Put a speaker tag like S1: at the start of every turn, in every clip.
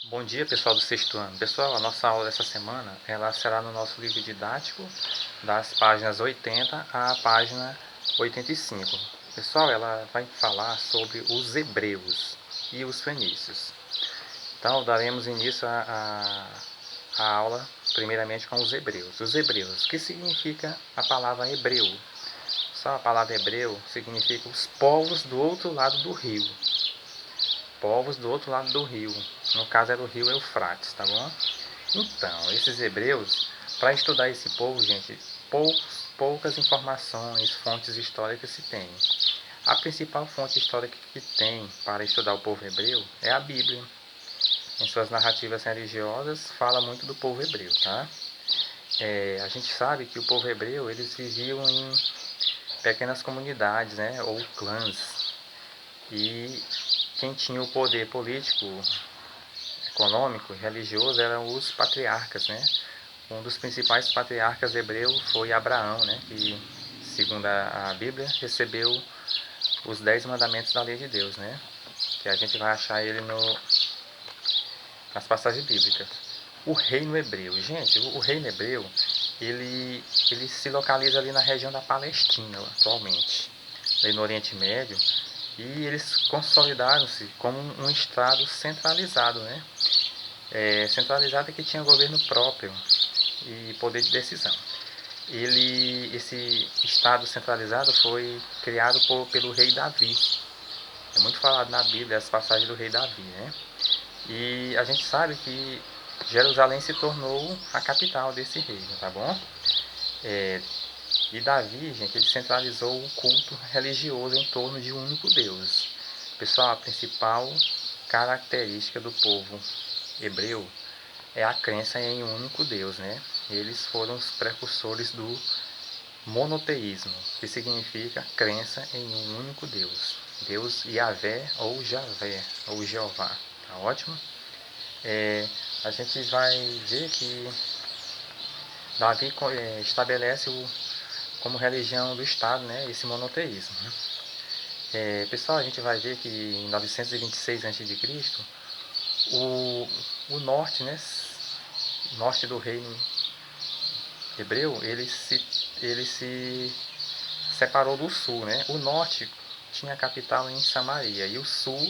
S1: Bom dia, pessoal do sexto ano. Pessoal, a nossa aula dessa semana ela será no nosso livro didático das páginas 80 à página 85. Pessoal, ela vai falar sobre os hebreus e os fenícios. Então, daremos início à aula primeiramente com os hebreus. Os hebreus, o que significa a palavra hebreu? Só a palavra hebreu significa os povos do outro lado do rio. Povos do outro lado do rio. No caso era o rio Eufrates, tá bom? Então, esses hebreus, para estudar esse povo, gente, poucas informações, fontes históricas se tem. A principal fonte histórica que tem para estudar o povo hebreu é a Bíblia. Em suas narrativas religiosas, fala muito do povo hebreu, tá? A gente sabe que o povo hebreu, eles viviam em pequenas comunidades, né, ou clãs. E quem tinha o poder político, econômico e religioso eram os patriarcas, né? Um dos principais patriarcas hebreus foi Abraão, né? Que, segundo a Bíblia, recebeu os 10 mandamentos da lei de Deus, né? Que a gente vai achar ele nas passagens bíblicas. O reino hebreu. Gente, o reino hebreu, ele se localiza ali na região da Palestina, atualmente, ali no Oriente Médio, e eles consolidaram-se como um estado centralizado, né? Centralizado que tinha governo próprio e poder de decisão. Esse estado centralizado foi criado pelo rei Davi. É muito falado na Bíblia as passagens do rei Davi, né? E a gente sabe que Jerusalém se tornou a capital desse reino, tá bom? E Davi, gente, ele centralizou o culto religioso em torno de um único Deus. Pessoal, a principal característica do povo hebreu é a crença em um único Deus, né? Eles foram os precursores do monoteísmo, que significa crença em um único Deus. Deus Yahvé ou Javé ou Jeová. Tá ótimo? A gente vai ver que Davi estabelece como religião do Estado, né, esse monoteísmo. Né? Pessoal, a gente vai ver que em 926 a.C., o norte, né, norte do reino hebreu, ele se separou do sul, né? O norte tinha a capital em Samaria e o sul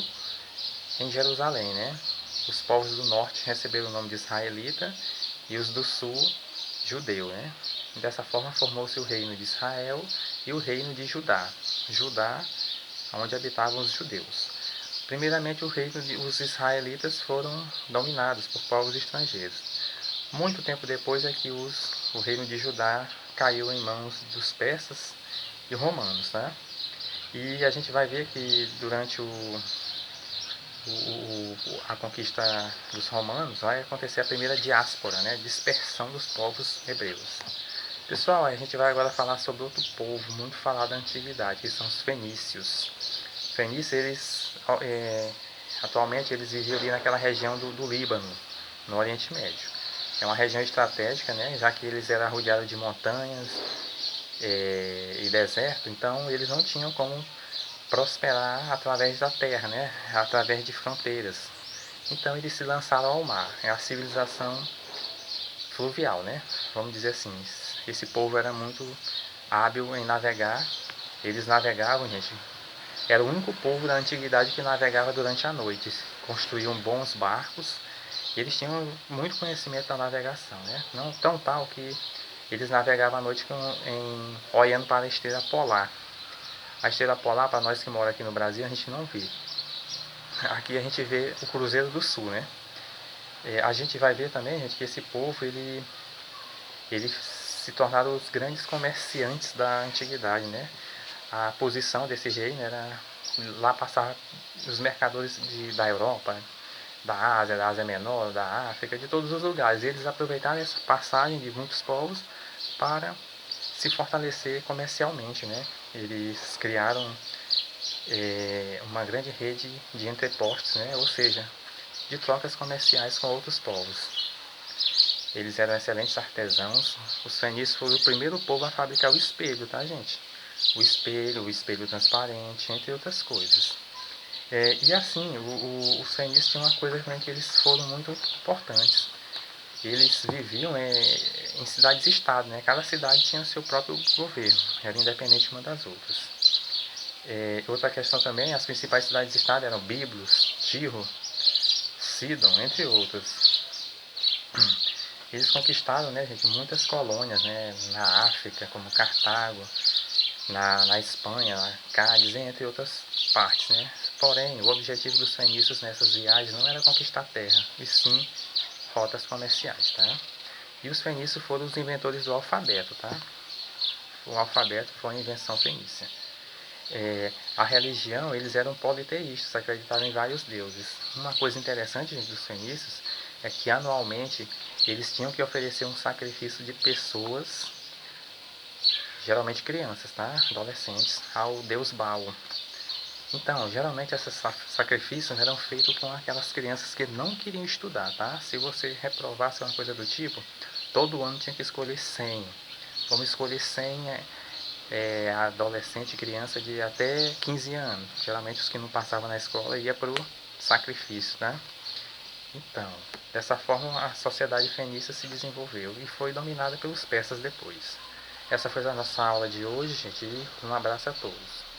S1: em Jerusalém, né? Os povos do norte receberam o nome de israelita e os do sul judeu, né? Dessa forma formou-se o reino de Israel e o reino de Judá. Judá, onde habitavam os judeus. Primeiramente, os israelitas foram dominados por povos estrangeiros. Muito tempo depois é que o reino de Judá caiu em mãos dos persas e romanos, tá? E a gente vai ver que durante a conquista dos romanos vai acontecer a primeira diáspora, né? Dispersão dos povos hebreus. Pessoal, a gente vai agora falar sobre outro povo muito falado na antiguidade, que são os fenícios. Fenícios, atualmente eles viviam ali naquela região do Líbano, no Oriente Médio. É uma região estratégica, né? Já que eles eram rodeados de montanhas e deserto, então eles não tinham como prosperar através da terra, né? Através de fronteiras. Então eles se lançaram ao mar. É a civilização fluvial, né? Vamos dizer assim. Esse povo era muito hábil em navegar. Eles navegavam, gente. Era o único povo da antiguidade que navegava durante a noite. Construíam bons barcos. Eles tinham muito conhecimento da navegação, né? Não tão tal que eles navegavam à noite olhando para a estrela polar. A estrela polar, para nós que moramos aqui no Brasil, a gente não vê. Aqui a gente vê o Cruzeiro do Sul, né? A gente vai ver também, gente, que esse povo, eles se tornaram os grandes comerciantes da antiguidade, né? A posição desse reino era lá passar os mercadores da Europa, da Ásia Menor, da África, de todos os lugares. Eles aproveitaram essa passagem de muitos povos para se fortalecer comercialmente, né? Eles criaram uma grande rede de entrepostos, né? Ou seja, de trocas comerciais com outros povos. Eles eram excelentes artesãos. Os fenícios foram o primeiro povo a fabricar o espelho, tá, gente? O espelho transparente, entre outras coisas. E assim, os fenícios tinham uma coisa também que eles foram muito importantes. Eles viviam em cidades-estado, né? Cada cidade tinha seu próprio governo, era independente uma das outras. Outra questão também, as principais cidades-estado eram Biblos, Tiro, Sidon, entre outras. Eles conquistaram, né, gente, muitas colônias, né, na África, como Cartago, na Espanha, Cádiz, entre outras partes, né. Porém, o objetivo dos fenícios nessas viagens não era conquistar terra, e sim rotas comerciais, tá? E os fenícios foram os inventores do alfabeto, tá? O alfabeto foi uma invenção fenícia. A religião, eles eram politeístas, acreditavam em vários deuses. Uma coisa interessante, gente, dos fenícios é que anualmente eles tinham que oferecer um sacrifício de pessoas, geralmente crianças, tá? Adolescentes, ao deus Baal. Então, geralmente esses sacrifícios eram feitos com aquelas crianças que não queriam estudar, tá? Se você reprovasse uma coisa do tipo, todo ano tinha que escolher 100. Vamos escolher 100 adolescente, criança de até 15 anos. Geralmente os que não passavam na escola ia para o sacrifício, tá? Então, dessa forma a sociedade fenícia se desenvolveu e foi dominada pelos persas depois. Essa foi a nossa aula de hoje, gente, e um abraço a todos.